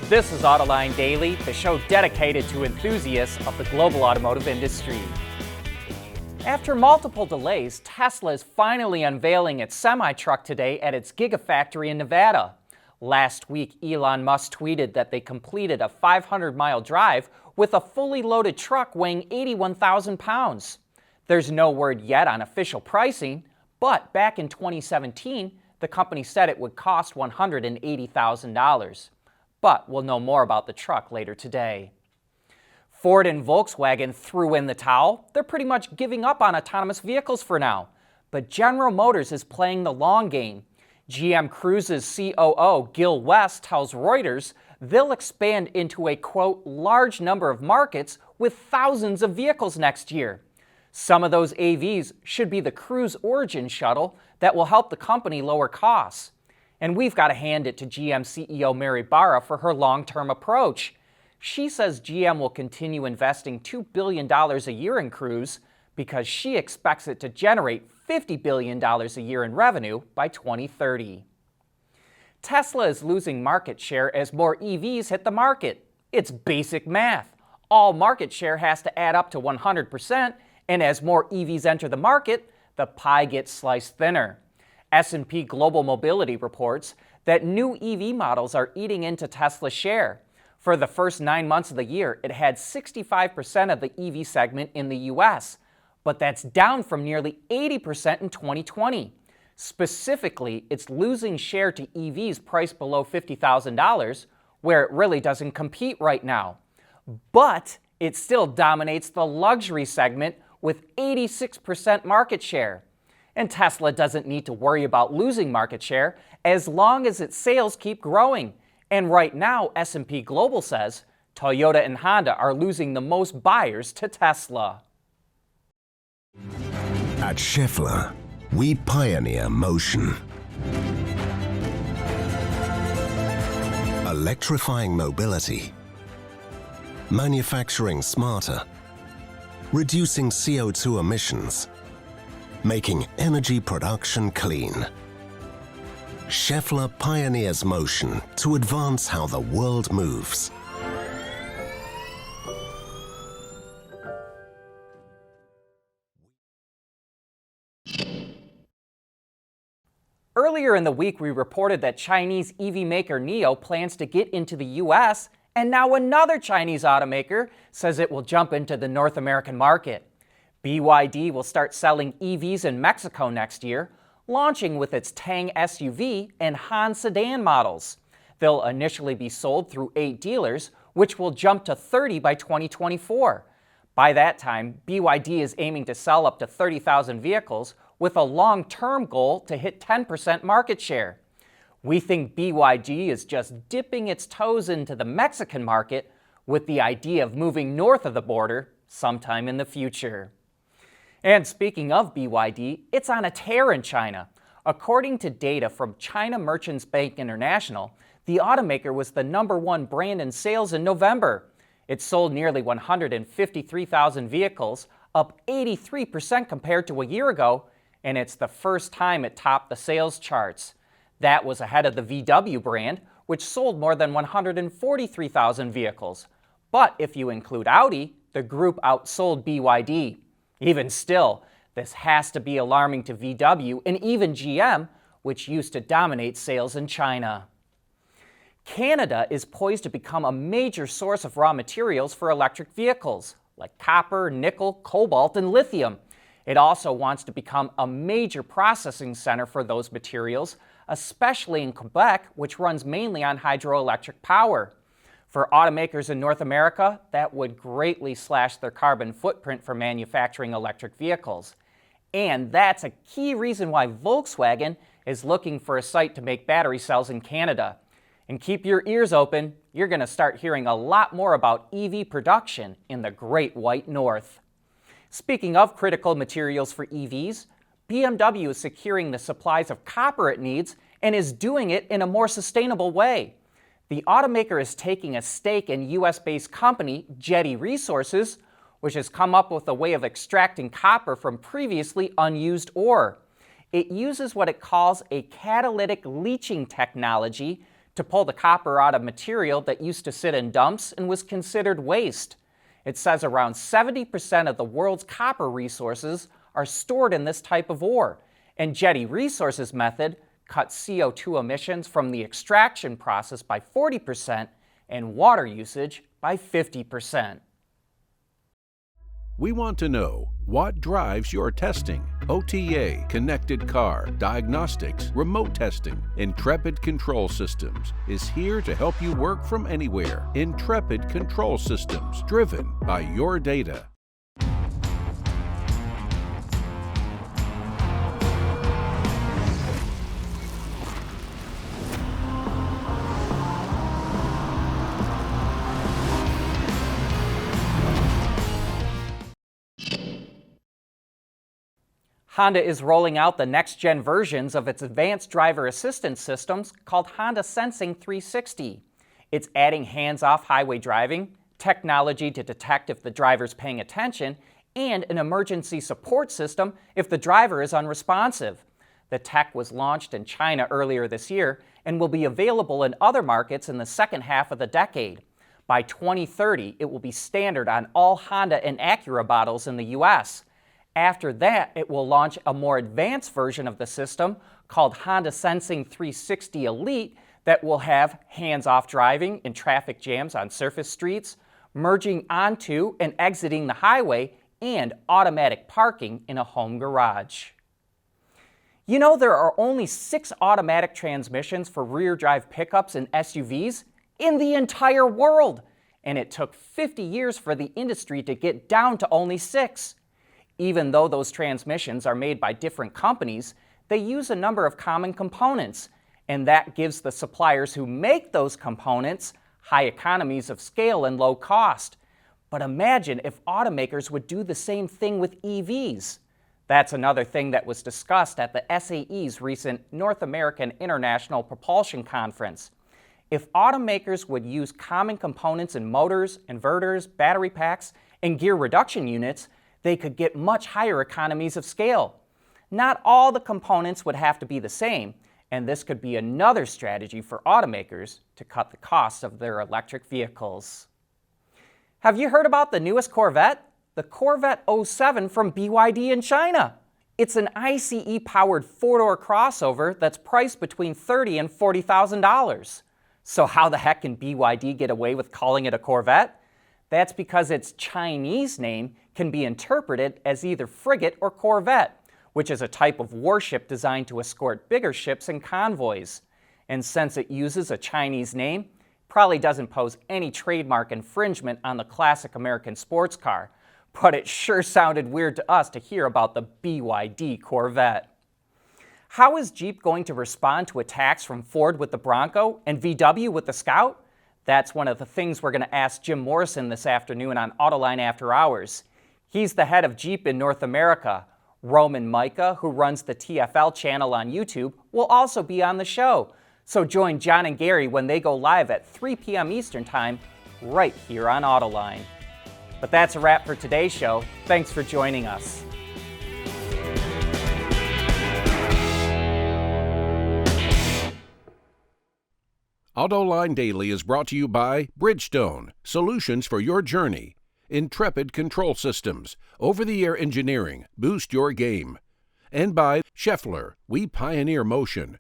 This is Autoline Daily, the show dedicated to enthusiasts of the global automotive industry. After multiple delays, Tesla is finally unveiling its semi-truck today at its Gigafactory in Nevada. Last week, Elon Musk tweeted that they completed a 500-mile drive with a fully loaded truck weighing 81,000 pounds. There's no word yet on official pricing, but back in 2017, the company said it would cost $180,000. But we'll know more about the truck later today. Ford and Volkswagen threw in the towel. They're pretty much giving up on autonomous vehicles for now. But General Motors is playing the long game. GM Cruise's COO, Gil West, tells Reuters they'll expand into a, quote, large number of markets with thousands of vehicles next year. Some of those AVs should be the Cruise Origin shuttle that will help the company lower costs. And we've got to hand it to GM CEO Mary Barra for her long-term approach. She says GM will continue investing $2 billion a year in Cruise because she expects it to generate $50 billion a year in revenue by 2030. Tesla is losing market share as more EVs hit the market. It's basic math. All market share has to add up to 100%, and as more EVs enter the market, the pie gets sliced thinner. S&P Global Mobility reports that new EV models are eating into Tesla's share. For the first 9 months of the year, it had 65% of the EV segment in the U.S., but that's down from nearly 80% in 2020. Specifically, it's losing share to EVs priced below $50,000, where it really doesn't compete right now. But it still dominates the luxury segment with 86% market share. And Tesla doesn't need to worry about losing market share as long as its sales keep growing. And right now, S&P Global says Toyota and Honda are losing the most buyers to Tesla. At Schaeffler, we pioneer motion. Electrifying mobility, manufacturing smarter, reducing CO2 emissions, making energy production clean. Schaeffler pioneers motion to advance how the world moves. Earlier in the week, we reported that Chinese EV maker NIO plans to get into the U.S., and now another Chinese automaker says it will jump into the North American market. BYD will start selling EVs in Mexico next year, launching with its Tang SUV and Han sedan models. They'll initially be sold through 8 dealers, which will jump to 30 by 2024. By that time, BYD is aiming to sell up to 30,000 vehicles with a long-term goal to hit 10% market share. We think BYD is just dipping its toes into the Mexican market with the idea of moving north of the border sometime in the future. And speaking of BYD, it's on a tear in China. According to data from China Merchants Bank International, the automaker was the #1 brand in sales in November. It sold nearly 153,000 vehicles, up 83% compared to a year ago, and it's the first time it topped the sales charts. That was ahead of the VW brand, which sold more than 143,000 vehicles. But if you include Audi, the group outsold BYD. Even still, this has to be alarming to VW and even GM, which used to dominate sales in China. Canada is poised to become a major source of raw materials for electric vehicles, like copper, nickel, cobalt, and lithium. It also wants to become a major processing center for those materials, especially in Quebec, which runs mainly on hydroelectric power. For automakers in North America, that would greatly slash their carbon footprint for manufacturing electric vehicles. And that's a key reason why Volkswagen is looking for a site to make battery cells in Canada. And keep your ears open, you're going to start hearing a lot more about EV production in the Great White North. Speaking of critical materials for EVs, BMW is securing the supplies of copper it needs and is doing it in a more sustainable way. The automaker is taking a stake in US-based company Jetty Resources, which has come up with a way of extracting copper from previously unused ore. It uses what it calls a catalytic leaching technology to pull the copper out of material that used to sit in dumps and was considered waste. It says around 70% of the world's copper resources are stored in this type of ore, and Jetty Resources' method cuts CO2 emissions from the extraction process by 40% and water usage by 50%. We want to know what drives your testing. OTA, connected car, diagnostics, remote testing. Intrepid Control Systems is here to help you work from anywhere. Intrepid Control Systems, driven by your data. Honda is rolling out the next-gen versions of its advanced driver assistance systems called Honda Sensing 360. It's adding hands-off highway driving, technology to detect if the driver's paying attention, and an emergency support system if the driver is unresponsive. The tech was launched in China earlier this year and will be available in other markets in the second half of the decade. By 2030, it will be standard on all Honda and Acura models in the U.S. After that, it will launch a more advanced version of the system called Honda Sensing 360 Elite that will have hands-off driving in traffic jams on surface streets, merging onto and exiting the highway, and automatic parking in a home garage. You know, there are only 6 automatic transmissions for rear-drive pickups and SUVs in the entire world, and it took 50 years for the industry to get down to only 6. Even though those transmissions are made by different companies, they use a number of common components, and that gives the suppliers who make those components high economies of scale and low cost. But imagine if automakers would do the same thing with EVs. That's another thing that was discussed at the SAE's recent North American International Propulsion Conference. If automakers would use common components in motors, inverters, battery packs, and gear reduction units, they could get much higher economies of scale. Not all the components would have to be the same, and this could be another strategy for automakers to cut the cost of their electric vehicles. Have you heard about the newest Corvette? The Corvette 07 from BYD in China. It's an ICE-powered 4-door crossover that's priced between $30,000 and $40,000. So how the heck can BYD get away with calling it a Corvette? That's because its Chinese name can be interpreted as either frigate or corvette, which is a type of warship designed to escort bigger ships and convoys. And since it uses a Chinese name, probably doesn't pose any trademark infringement on the classic American sports car. But it sure sounded weird to us to hear about the BYD Corvette. How is Jeep going to respond to attacks from Ford with the Bronco and VW with the Scout? That's one of the things we're going to ask Jim Morrison this afternoon on Autoline After Hours. He's the head of Jeep in North America. Roman Micah, who runs the TFL channel on YouTube, will also be on the show. So join John and Gary when they go live at 3 p.m. Eastern Time, right here on Autoline. But that's a wrap for today's show. Thanks for joining us. Autoline Daily is brought to you by Bridgestone, solutions for your journey. Intrepid Control Systems, over-the-air engineering, boost your game. And by Scheffler, we pioneer motion.